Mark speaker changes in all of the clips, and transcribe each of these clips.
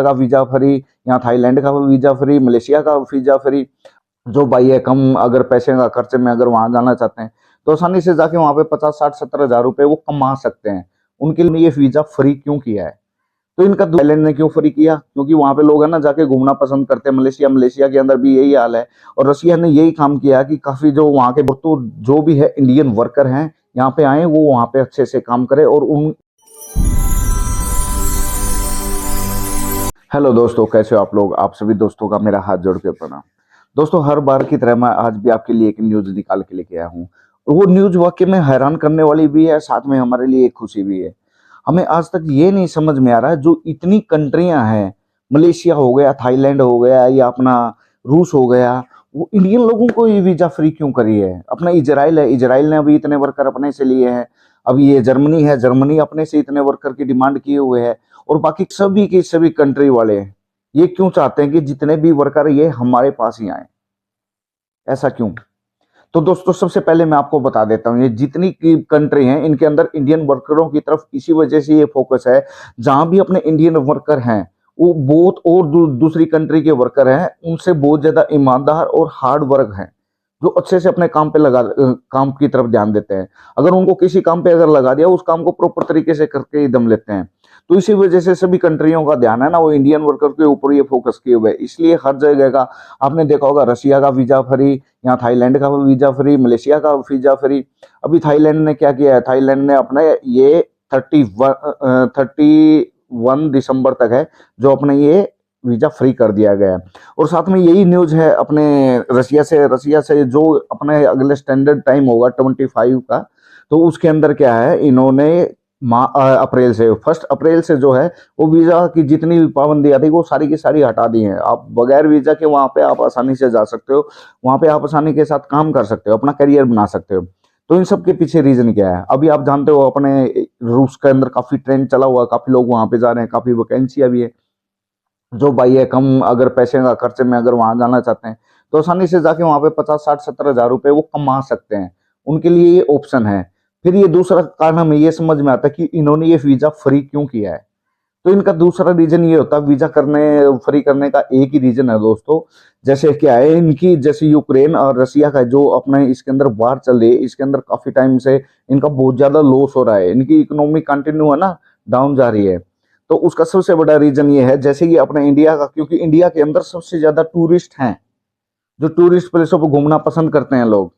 Speaker 1: का visa free, यहाँ Thailand का वीजा फ्री, मलेशिया का वीजा फ्री। जो भाई है कम अगर पैसे का खर्चे में अगर वहां जाना चाहते हैं तो आसानी से जाके वहां पे 50 60 70 हजार रुपए वो कमा सकते हैं। उनके लिए ये वीजा फ्री क्यों किया है? तो इनका थाईलैंड ने क्यों फ्री किया? क्योंकि वहां पे लोग है ना जाके घूमना पसंद करते हैं। मलेशिया के अंदर भी यही हाल है। और रसिया ने यही काम किया कि काफी जो वहां के तो जो भी है इंडियन वर्कर हैं यहाँ पे आए, वो वहां पे अच्छे से काम करे। और उन हेलो दोस्तों, कैसे हो आप लोग? आप सभी दोस्तों का मेरा हाथ जोड़ के प्रणाम। दोस्तों, हर बार की तरह मैं आज भी आपके लिए एक न्यूज निकाल के लेके आया हूँ। वो न्यूज वाकई में हैरान करने वाली भी है, साथ में हमारे लिए एक खुशी भी है। हमें आज तक ये नहीं समझ में आ रहा है, जो इतनी कंट्रियां हैं, मलेशिया हो गया, थाईलैंड हो गया, या अपना रूस हो गया, वो इंडियन लोगों को ये वीजा फ्री क्यों करी है? अपना इजराइल है, इजराइल ने अभी इतने वर्कर अपने से लिए हैं। अभी ये जर्मनी है, जर्मनी अपने से इतने वर्कर की डिमांड किए हुए है। और बाकी सभी की सभी कंट्री वाले ये क्यों चाहते हैं कि जितने भी वर्कर ये हमारे पास ही आए? ऐसा क्यों? तो दोस्तों, सबसे पहले मैं आपको बता देता हूँ, ये जितनी की कंट्री हैं इनके अंदर इंडियन वर्करों की तरफ इसी वजह से ये फोकस है। जहां भी अपने इंडियन वर्कर हैं वो बहुत और दूसरी कंट्री के वर्कर हैं उनसे बहुत ज्यादा ईमानदार और हार्ड वर्क हैं, जो अच्छे से अपने काम पे काम की तरफ ध्यान देते हैं। अगर उनको किसी काम पे अगर लगा दिया, उस काम को प्रॉपर तरीके से करके ही दम लेते हैं। तो इसी वजह से सभी कंट्रियों का ध्यान है ना वो इंडियन वर्कर के ऊपर ये फोकस किए हुए, इसलिए हर जगह का आपने देखा होगा, रसिया का वीजा फ्री, यहाँ थाईलैंड का वीजा फ्री, मलेशिया का वीजा फ्री। अभी थाईलैंड ने क्या किया है? थाईलैंड ने अपने ये 31 दिसंबर तक है जो अपने ये वीजा फ्री कर दिया गया है। और साथ में यही न्यूज है अपने रसिया से जो अपने अगले स्टैंडर्ड टाइम होगा 25 का, तो उसके अंदर क्या है, इन्होंने अप्रैल से 1 अप्रैल से जो है वो वीजा की जितनी भी पाबंदियां थी वो सारी की सारी हटा दी हैं। आप बगैर वीजा के वहां पे आप आसानी से जा सकते हो, वहां पे आप आसानी के साथ काम कर सकते हो, अपना करियर बना सकते हो। तो इन सब के पीछे रीजन क्या है? अभी आप जानते हो अपने रूस के अंदर काफी ट्रेंड चला हुआ है, काफी लोग वहां पे जा रहे हैं, काफी वैकेंसियां भी है। जो भाई है कम अगर पैसे का खर्चे में अगर वहां जाना चाहते हैं तो आसानी से जाके वहां पे 50 60 70 हजार रुपए वो कमा सकते हैं। उनके लिए ये ऑप्शन है। फिर ये दूसरा कारण हमें ये समझ में आता है कि इन्होंने ये वीजा फ्री क्यों किया है। तो इनका दूसरा रीजन ये होता है, वीजा करने फ्री करने का एक ही रीजन है दोस्तों। जैसे क्या है इनकी, जैसे यूक्रेन और रसिया का जो अपने इसके अंदर वार चल रही है, इसके अंदर काफी टाइम से इनका बहुत ज्यादा लॉस हो रहा है, इनकी इकोनॉमी कंटिन्यू है ना डाउन जा रही है। तो उसका सबसे बड़ा रीजन ये है, जैसे कि अपने इंडिया का, क्योंकि इंडिया के अंदर सबसे ज्यादा टूरिस्ट हैं, जो टूरिस्ट प्लेसों पर घूमना पसंद करते हैं लोग।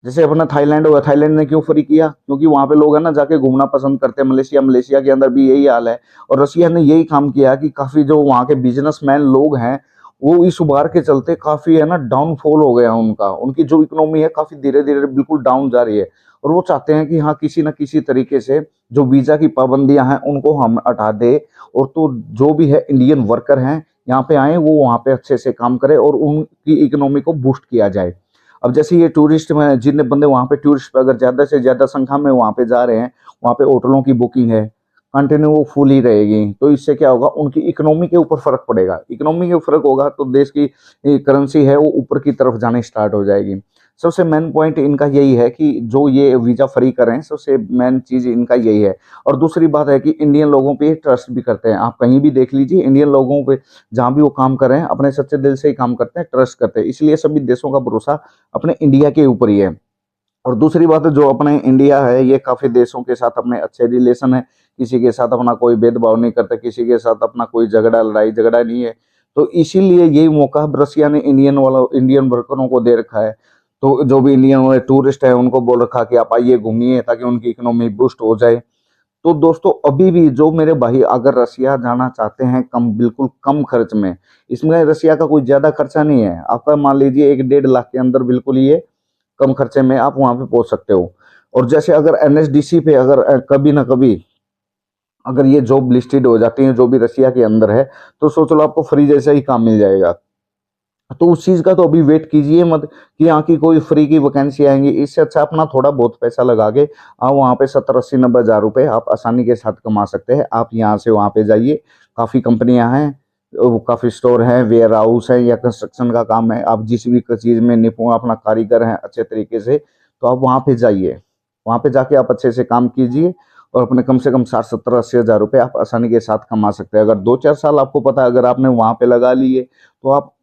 Speaker 1: जैसे अपना थाईलैंड होगा, थाईलैंड ने क्यों फ्री किया? क्योंकि वहां पे लोग है ना जाके घूमना पसंद करते हैं। मलेशिया के अंदर भी यही हाल है। और रसिया ने यही काम किया कि काफी जो वहां के बिजनेसमैन लोग हैं वो इस वार के चलते काफी है ना डाउनफॉल हो गया उनका, उनकी जो इकोनॉमी है काफी धीरे धीरे बिल्कुल डाउन जा रही है। और वो चाहते हैं कि हाँ किसी ना किसी तरीके से जो वीजा की पाबंदियां हैं उनको हम हटा दे, और तो जो भी है इंडियन वर्कर हैं यहाँ पे आए, वो वहां पे अच्छे से काम करे और उनकी इकोनॉमी को बूस्ट किया जाए। अब जैसे ये टूरिस्ट में जितने बंदे वहां पे टूरिस्ट पे अगर ज्यादा से ज्यादा संख्या में वहां पे जा रहे हैं, वहां पे होटलों की बुकिंग है कंटिन्यू वो फुल ही रहेगी। तो इससे क्या होगा, उनकी इकोनॉमी के ऊपर फर्क पड़ेगा। इकोनॉमी के फर्क होगा तो देश की करेंसी है वो ऊपर की तरफ जाने स्टार्ट हो जाएगी। सबसे मेन पॉइंट इनका यही है कि जो ये वीजा फ्री कर रहे हैं, सबसे मेन चीज इनका यही है। और दूसरी बात है कि इंडियन लोगों पे ट्रस्ट भी करते हैं। आप कहीं भी देख लीजिए, इंडियन लोगों पे जहां भी वो काम कर रहे हैं अपने सच्चे दिल से ही काम करते हैं, ट्रस्ट करते हैं। इसलिए सभी देशों का भरोसा अपने इंडिया के ऊपर ही है। और दूसरी बात है, जो अपने इंडिया है ये काफी देशों के साथ अपने अच्छे रिलेशन है, किसी के साथ अपना कोई भेदभाव नहीं करता, किसी के साथ अपना कोई लड़ाई झगड़ा नहीं है। तो इसीलिए यही मौका रसिया ने इंडियन वर्करों को दे रखा है। तो जो भी इंडियन टूरिस्ट है उनको बोल रखा कि आप आइए घूमिए, ताकि उनकी इकोनॉमी बूस्ट हो जाए। तो दोस्तों, अभी भी जो मेरे भाई अगर रसिया जाना चाहते हैं कम, बिल्कुल कम खर्च में, इसमें रसिया का कोई ज्यादा खर्चा नहीं है। आपका मान लीजिए 1 1.5 लाख के अंदर बिल्कुल ये कम खर्चे में आप वहां पे पहुंच सकते हो। और जैसे अगर एनएसडीसी पे अगर कभी ना कभी अगर ये जॉब लिस्टेड हो जाती है जो भी रसिया के अंदर है, तो सोच लो आपको फ्री जैसा ही काम मिल जाएगा। तो उस चीज का तो अभी वेट कीजिए मत कि यहाँ की कोई फ्री की वैकेंसी आएंगी। इससे अच्छा अपना थोड़ा बहुत पैसा लगा के आप वहाँ पे 70 80 90 हजार रुपए आप आसानी के साथ कमा सकते हैं। आप यहाँ से वहाँ पे जाइए, काफी कंपनियां हैं, काफी स्टोर हैं, वेयर हाउस है, या कंस्ट्रक्शन का काम है, आप जिस भी चीज में निपुण अपना कारीगर हैं अच्छे तरीके से, तो आप वहाँ पे जाइए, वहाँ पे जाके आप अच्छे से काम कीजिए। और अपने कम से कम 60-70-80 हज़ार रुपये आप आसानी के साथ कमा सकते हैं। अगर 2-4 साल आपको पता है, अगर आपने वहाँ पे लगा लिए तो आप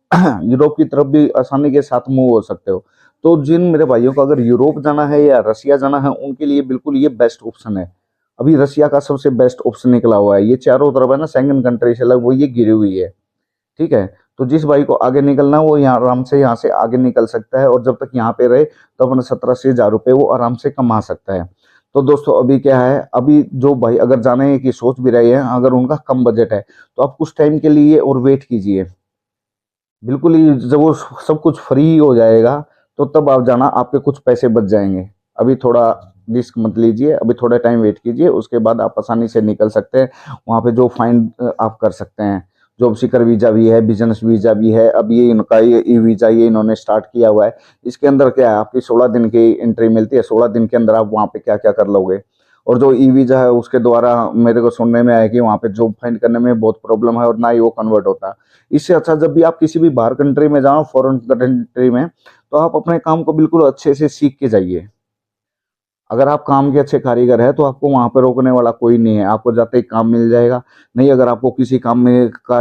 Speaker 1: यूरोप की तरफ भी आसानी के साथ मूव हो सकते हो। तो जिन मेरे भाइयों को अगर यूरोप जाना है या रसिया जाना है, उनके लिए बिल्कुल ये बेस्ट ऑप्शन है। अभी रसिया का सबसे बेस्ट ऑप्शन निकला हुआ है। ये चारों तरफ है ना, शेंगन कंट्री से अलग वो ये घिरी हुई है, ठीक है। तो जिस भाई को आगे निकलना है वो यहाँ आराम से यहाँ से आगे निकल सकता है, और जब तक यहाँ पे रहे तो अपने 17-80 हज़ार रुपये वो आराम से कमा सकता है। तो दोस्तों अभी क्या है, अभी जो भाई अगर जाने की सोच भी रहे हैं, अगर उनका कम बजट है तो आप कुछ टाइम के लिए और वेट कीजिए। बिल्कुल ही जब वो सब कुछ फ्री हो जाएगा तो तब आप जाना, आपके कुछ पैसे बच जाएंगे। अभी थोड़ा रिस्क मत लीजिए, अभी थोड़ा टाइम वेट कीजिए, उसके बाद आप आसानी से निकल सकते हैं। वहाँ पे जो फाइंड आप कर सकते हैं, जॉब सीकर वीज़ा भी है, बिजनेस वीज़ा भी है। अब ये इनका ये ई वीज़ा ये इन्होंने स्टार्ट किया हुआ है। इसके अंदर क्या है, आपकी 16 दिन की एंट्री मिलती है। 16 दिन के अंदर आप वहाँ पे क्या क्या कर लोगे। और जो ई वीज़ा है उसके द्वारा मेरे को सुनने में आया कि वहाँ पे जॉब फाइंड करने में बहुत प्रॉब्लम है और ना ही वो कन्वर्ट होता है। इससे अच्छा जब भी आप किसी भी बाहर कंट्री में जाओ, फॉरेन कंट्री में, तो आप अपने काम को बिल्कुल अच्छे से सीख के जाइए। अगर आप काम के अच्छे कारीगर हैं तो आपको वहाँ पे रोकने वाला कोई नहीं है, आपको जाते ही काम मिल जाएगा। नहीं, अगर आपको किसी काम में का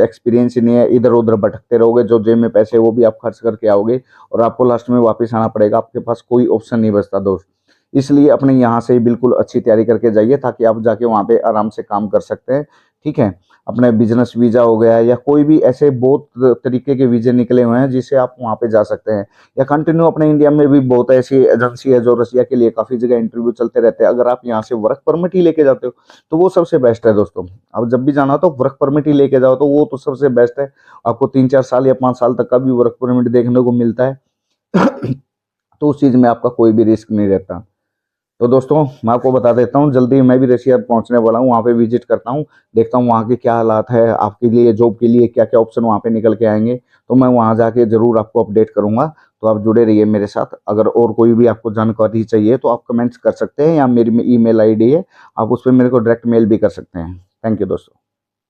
Speaker 1: एक्सपीरियंस ही नहीं है, इधर-उधर भटकते रहोगे, जो जेब में पैसे हैं वो भी आप खर्च करके आओगे और आपको लास्ट में वापस आना पड़ेगा, आपके पास कोई ऑप्शन नहीं बचता दोस्त। इसलिए अपने यहाँ से ही बिल्कुल अच्छी तैयारी करके जाइए ताकि आप जाके वहाँ पे आराम से काम कर सकते हैं, ठीक है? अपने बिज़नेस वीज़ा हो गया या कोई भी ऐसे बहुत तरीके के वीज़े निकले हुए हैं जिससे आप वहाँ पे जा सकते हैं। या कंटिन्यू अपने इंडिया में भी बहुत ऐसी एजेंसी है जो रसिया के लिए काफ़ी जगह इंटरव्यू चलते रहते हैं। अगर आप यहाँ से वर्क परमिट ही लेके जाते हो तो वो सबसे बेस्ट है दोस्तों। अब जब भी जाना हो तो वर्क परमिट ही लेके जाओ, तो वो तो सबसे बेस्ट है। आपको 3-4 साल या 5 साल तक का भी वर्क परमिट देखने को मिलता है। तो उस चीज़ में आपका कोई भी रिस्क नहीं रहता। तो दोस्तों मैं आपको बता देता हूँ, जल्दी मैं भी रशिया पहुँचने वाला हूँ, वहाँ पे विजिट करता हूँ, देखता हूँ वहाँ के क्या हालात है, आपके लिए जॉब के लिए क्या-क्या ऑप्शन वहाँ पे निकल के आएँगे। तो मैं वहाँ जाके ज़रूर आपको अपडेट करूँगा, तो आप जुड़े रहिए मेरे साथ। अगर और कोई भी आपको जानकारी चाहिए तो आप कमेंट्स कर सकते हैं, या मेरी ईमेल आईडी है, आप उस पे मेरे को डायरेक्ट मेल भी कर सकते हैं। थैंक यू दोस्तों।